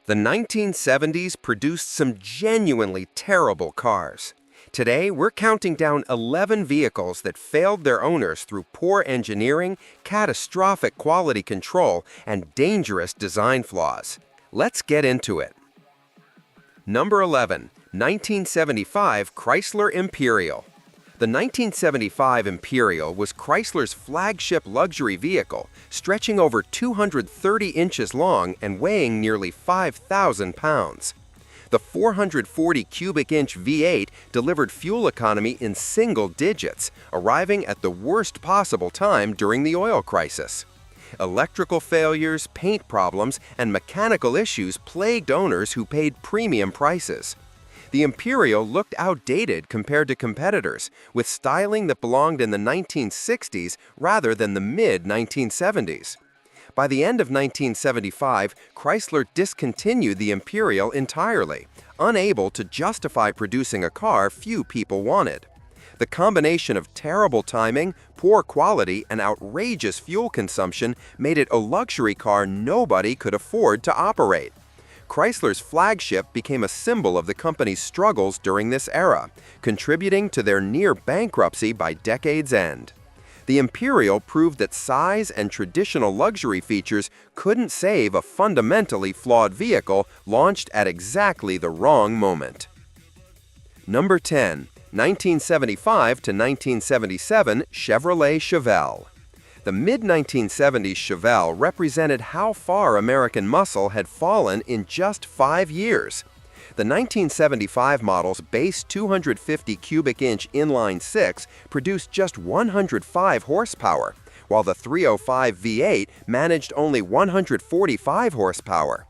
The 1970s produced some genuinely terrible cars. Today, we're counting down 11 vehicles that failed their owners through poor engineering, catastrophic quality control, and dangerous design flaws. Let's get into it. Number 11, 1975 Chrysler Imperial. The 1975 Imperial was Chrysler's flagship luxury vehicle, stretching over 230 inches long and weighing nearly 5,000 pounds. The 440 cubic inch V8 delivered fuel economy in single digits, arriving at the worst possible time during the oil crisis. Electrical failures, paint problems, and mechanical issues plagued owners who paid premium prices. The Imperial looked outdated compared to competitors, with styling that belonged in the 1960s rather than the mid-1970s. By the end of 1975, Chrysler discontinued the Imperial entirely, unable to justify producing a car few people wanted. The combination of terrible timing, poor quality, and outrageous fuel consumption made it a luxury car nobody could afford to operate. Chrysler's flagship became a symbol of the company's struggles during this era, contributing to their near bankruptcy by decade's end. The Imperial proved that size and traditional luxury features couldn't save a fundamentally flawed vehicle launched at exactly the wrong moment. Number 10, 1975 to 1977 Chevrolet Chevelle. The mid-1970s Chevelle represented how far American muscle had fallen in just 5 years. The 1975 model's base 250 cubic inch inline-six produced just 105 horsepower, while the 305 V8 managed only 145 horsepower.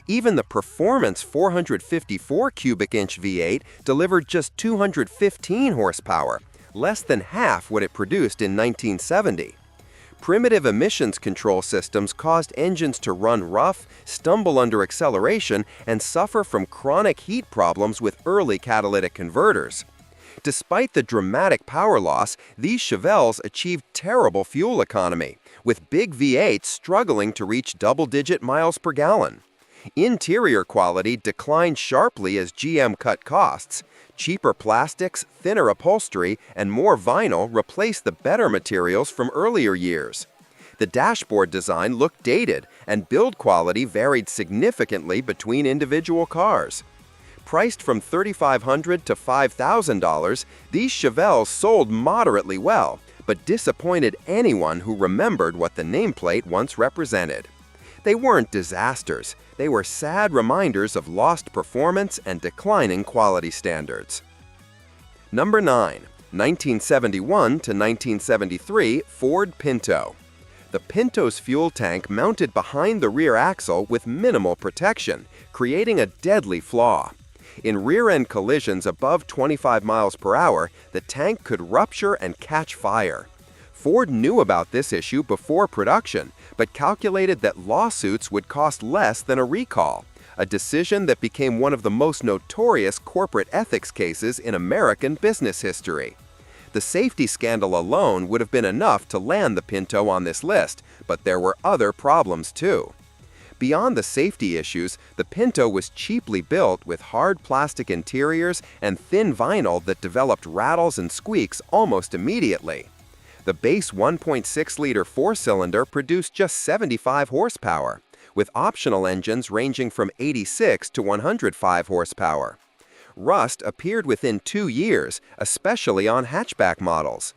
Even the performance 454 cubic inch V8 delivered just 215 horsepower, less than half what it produced in 1970. Primitive emissions control systems caused engines to run rough, stumble under acceleration, and suffer from chronic heat problems with early catalytic converters. Despite the dramatic power loss, these Chevelles achieved terrible fuel economy, with big V8s struggling to reach double-digit miles per gallon. Interior quality declined sharply as GM cut costs. Cheaper plastics, thinner upholstery, and more vinyl replaced the better materials from earlier years. The dashboard design looked dated, and build quality varied significantly between individual cars. Priced from $3,500 to $5,000, these Chevelles sold moderately well, but disappointed anyone who remembered what the nameplate once represented. They weren't disasters. They were sad reminders of lost performance and declining quality standards. Number 9, 1971 to 1973 Ford Pinto. The Pinto's fuel tank mounted behind the rear axle with minimal protection, creating a deadly flaw. In rear-end collisions above 25 miles per hour, the tank could rupture and catch fire. Ford knew about this issue before production, but calculated that lawsuits would cost less than a recall, a decision that became one of the most notorious corporate ethics cases in American business history. The safety scandal alone would have been enough to land the Pinto on this list, but there were other problems too. Beyond the safety issues, the Pinto was cheaply built with hard plastic interiors and thin vinyl that developed rattles and squeaks almost immediately. The base 1.6-liter four-cylinder produced just 75 horsepower, with optional engines ranging from 86 to 105 horsepower. Rust appeared within 2 years, especially on hatchback models.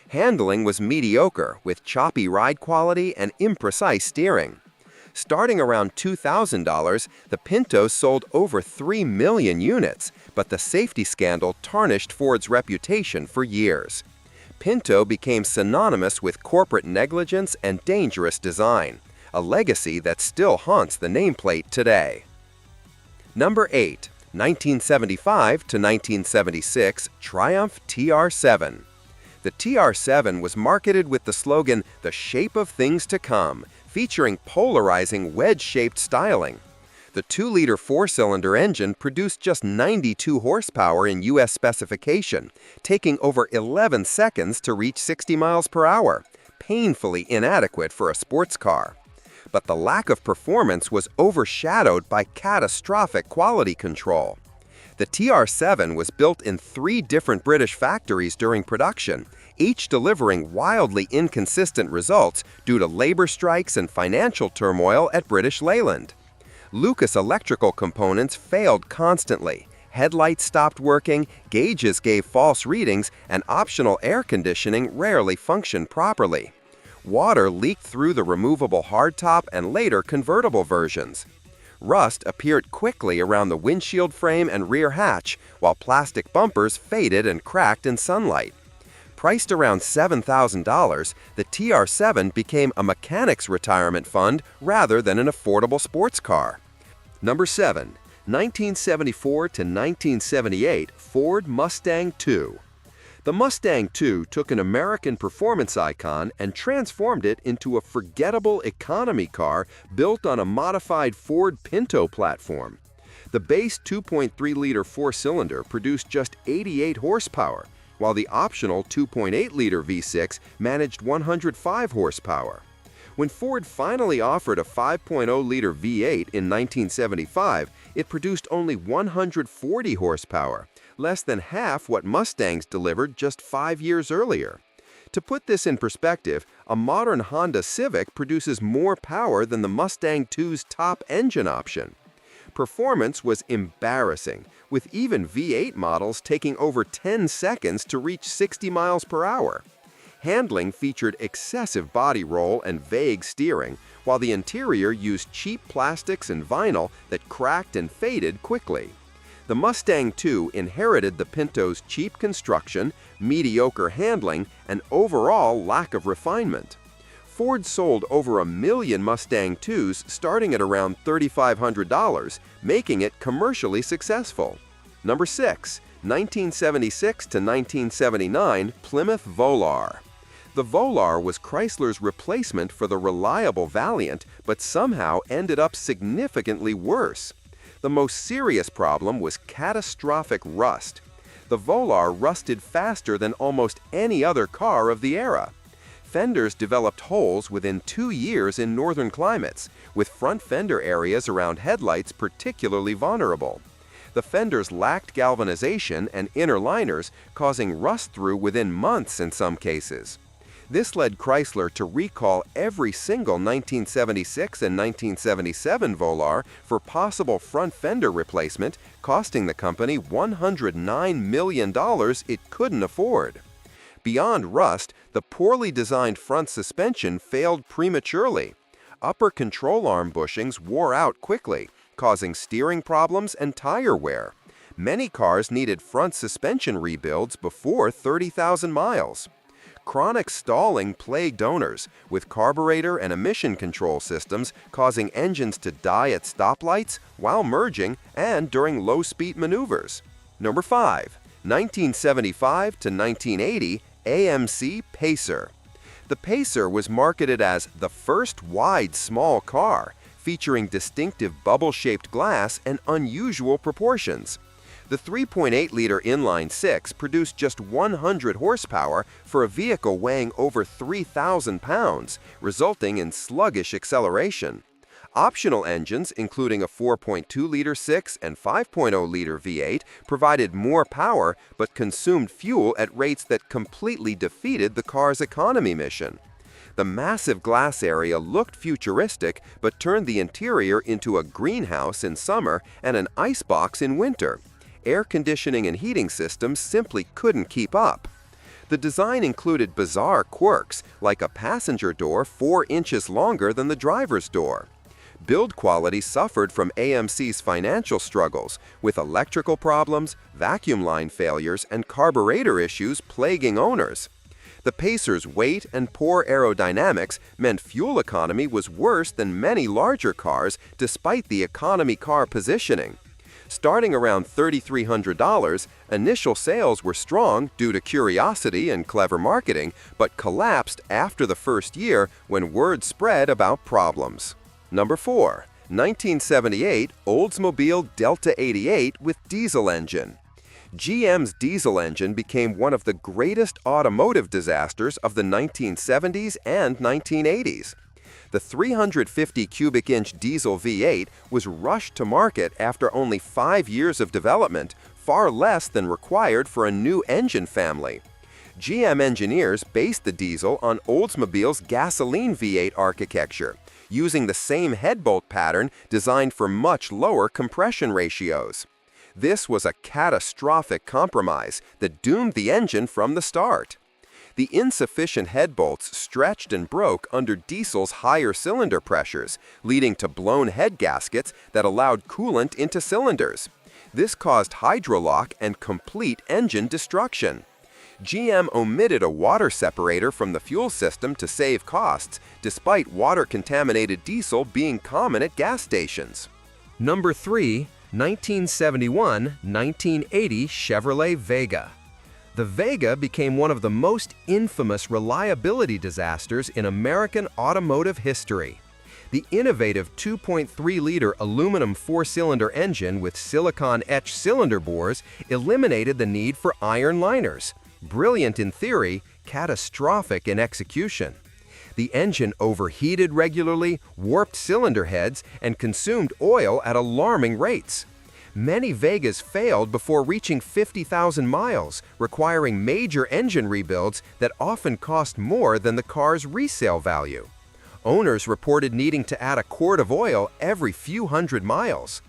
Handling was mediocre, with choppy ride quality and imprecise steering. Starting around $2,000, the Pinto sold over 3 million units, but the safety scandal tarnished Ford's reputation for years. Pinto became synonymous with corporate negligence and dangerous design, a legacy that still haunts the nameplate today. Number 8, 1975 to 1976 Triumph TR7. The TR7 was marketed with the slogan, "The shape of things to come," featuring polarizing wedge-shaped styling. The 2-liter four-cylinder engine produced just 92 horsepower in U.S. specification, taking over 11 seconds to reach 60 miles per hour, painfully inadequate for a sports car. but the lack of performance was overshadowed by catastrophic quality control. The TR7 was built in 3 different British factories during production, each delivering wildly inconsistent results due to labor strikes and financial turmoil at British Leyland. Lucas electrical components failed constantly. Headlights stopped working, gauges gave false readings, and optional air conditioning rarely functioned properly. Water leaked through the removable hardtop and later convertible versions. Rust appeared quickly around the windshield frame and rear hatch, while plastic bumpers faded and cracked in sunlight. Priced around $7,000, the TR7 became a mechanic's retirement fund rather than an affordable sports car. Number 7. 1974 to 1978 Ford Mustang II. The Mustang II took an American performance icon and transformed it into a forgettable economy car built on a modified Ford Pinto platform. The base 2.3-liter four-cylinder produced just 88 horsepower, while the optional 2.8-liter V6 managed 105 horsepower. When Ford finally offered a 5.0-liter V8 in 1975, it produced only 140 horsepower, less than half what Mustangs delivered just 5 years earlier. To put this in perspective, a modern Honda Civic produces more power than the Mustang II's top engine option. Performance was embarrassing, with even V8 models taking over 10 seconds to reach 60 miles per hour. Handling featured excessive body roll and vague steering, while the interior used cheap plastics and vinyl that cracked and faded quickly. The Mustang II inherited the Pinto's cheap construction, mediocre handling, and overall lack of refinement. Ford sold over 1 million Mustang IIs starting at around $3,500, making it commercially successful. Number 6. 1976 to 1979 Plymouth Volar. The Volar was Chrysler's replacement for the reliable Valiant, but somehow ended up significantly worse. The most serious problem was catastrophic rust. The Volar rusted faster than almost any other car of the era. Fenders developed holes within 2 years in northern climates, with front fender areas around headlights particularly vulnerable. The fenders lacked galvanization and inner liners, causing rust-through within months in some cases. This led Chrysler to recall every single 1976 and 1977 Volar for possible front fender replacement, costing the company $109 million it couldn't afford. Beyond rust, the poorly designed front suspension failed prematurely. Upper control arm bushings wore out quickly, causing steering problems and tire wear. Many cars needed front suspension rebuilds before 30,000 miles. Chronic stalling plagued owners, with carburetor and emission control systems causing engines to die at stoplights, while merging, and during low-speed maneuvers. Number 5. 1975 to 1980 AMC Pacer. The Pacer was marketed as the first wide small car, featuring distinctive bubble-shaped glass and unusual proportions. The 3.8-liter inline-6 produced just 100 horsepower for a vehicle weighing over 3,000 pounds, resulting in sluggish acceleration. Optional engines, including a 4.2-liter 6 and 5.0-liter V8, provided more power but consumed fuel at rates that completely defeated the car's economy mission. The massive glass area looked futuristic but turned the interior into a greenhouse in summer and an icebox in winter. Air conditioning and heating systems simply couldn't keep up. The design included bizarre quirks, like a passenger door 4 inches longer than the driver's door. Build quality suffered from AMC's financial struggles, with electrical problems, vacuum line failures, and carburetor issues plaguing owners. The Pacer's weight and poor aerodynamics meant fuel economy was worse than many larger cars despite the economy car positioning. Starting around $3,300, initial sales were strong due to curiosity and clever marketing, but collapsed after the first year when word spread about problems. Number 4. 1978 Oldsmobile Delta 88 with diesel engine. GM's diesel engine became one of the greatest automotive disasters of the 1970s and 1980s. The 350 cubic inch diesel V8 was rushed to market after only 5 years of development, far less than required for a new engine family. GM engineers based the diesel on Oldsmobile's gasoline V8 architecture, using the same headbolt pattern designed for much lower compression ratios. This was a catastrophic compromise that doomed the engine from the start. The insufficient headbolts stretched and broke under diesel's higher cylinder pressures, leading to blown head gaskets that allowed coolant into cylinders. This caused hydrolock and complete engine destruction. GM omitted a water separator from the fuel system to save costs, despite water-contaminated diesel being common at gas stations. Number 3. 1971-1980 Chevrolet Vega. The Vega became one of the most infamous reliability disasters in American automotive history. The innovative 2.3-liter aluminum four-cylinder engine with silicon-etched cylinder bores eliminated the need for iron liners. Brilliant in theory, catastrophic in execution. The engine overheated regularly, warped cylinder heads, and consumed oil at alarming rates. Many Vegas failed before reaching 50,000 miles, requiring major engine rebuilds that often cost more than the car's resale value. Owners reported needing to add a quart of oil every few hundred miles.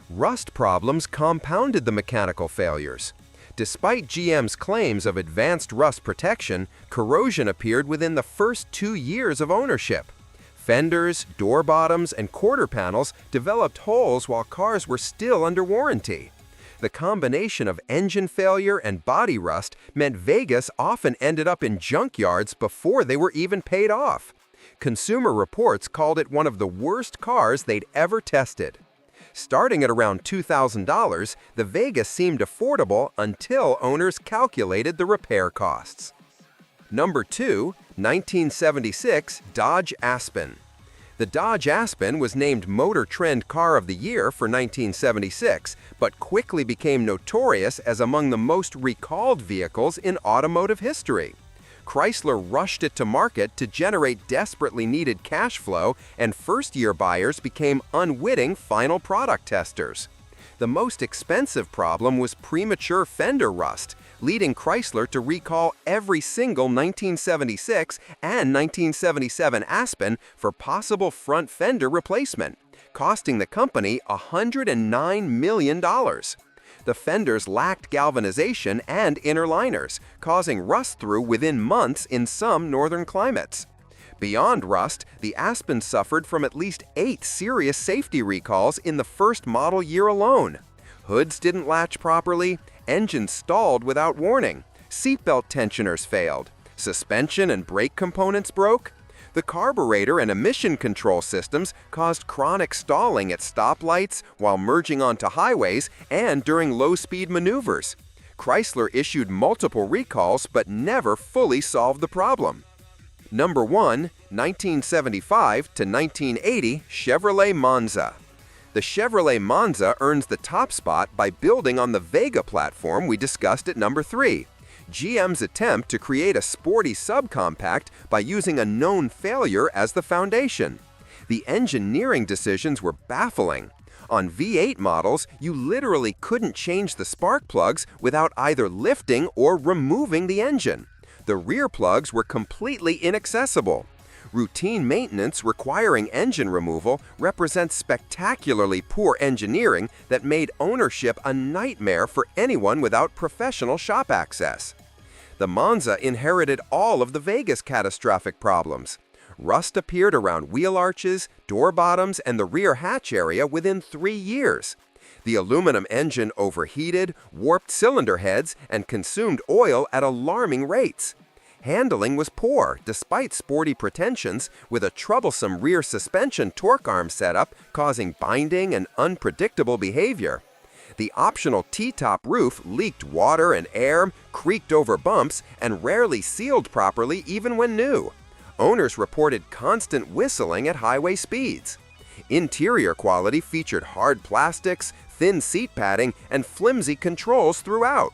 Rust problems compounded the mechanical failures. Despite GM's claims of advanced rust protection, corrosion appeared within the first 2 years of ownership. Fenders, door bottoms, and quarter panels developed holes while cars were still under warranty. The combination of engine failure and body rust meant Vegas often ended up in junkyards before they were even paid off. Consumer Reports called it one of the worst cars they'd ever tested. Starting at around $2,000, the Vega seemed affordable until owners calculated the repair costs. Number 2. 1976 Dodge Aspen. The Dodge Aspen was named Motor Trend Car of the Year for 1976, but quickly became notorious as among the most recalled vehicles in automotive history. Chrysler rushed it to market to generate desperately needed cash flow, and first-year buyers became unwitting final product testers. The most expensive problem was premature fender rust, leading Chrysler to recall every single 1976 and 1977 Aspen for possible front fender replacement, costing the company $109 million. The fenders lacked galvanization and inner liners, causing rust-through within months in some northern climates. Beyond rust, the Aspen suffered from at least 8 serious safety recalls in the first model year alone. Hoods didn't latch properly, engines stalled without warning, seatbelt tensioners failed, suspension and brake components broke. The carburetor and emission control systems caused chronic stalling at stoplights while merging onto highways and during low-speed maneuvers. Chrysler issued multiple recalls but never fully solved the problem. Number 1. 1975 to 1980 Chevrolet Monza. The Chevrolet Monza earns the top spot by building on the Vega platform we discussed at number 3. GM's attempt to create a sporty subcompact by using a known failure as the foundation. The engineering decisions were baffling. On V8 models, you literally couldn't change the spark plugs without either lifting or removing the engine. The rear plugs were completely inaccessible. Routine maintenance requiring engine removal represents spectacularly poor engineering that made ownership a nightmare for anyone without professional shop access. The Monza inherited all of the Vega's catastrophic problems. Rust appeared around wheel arches, door bottoms, and the rear hatch area within 3 years. The aluminum engine overheated, warped cylinder heads, and consumed oil at alarming rates. Handling was poor, despite sporty pretensions, with a troublesome rear suspension torque arm setup causing binding and unpredictable behavior. The optional T-top roof leaked water and air, creaked over bumps, and rarely sealed properly even when new. Owners reported constant whistling at highway speeds. Interior quality featured hard plastics, thin seat padding, and flimsy controls throughout.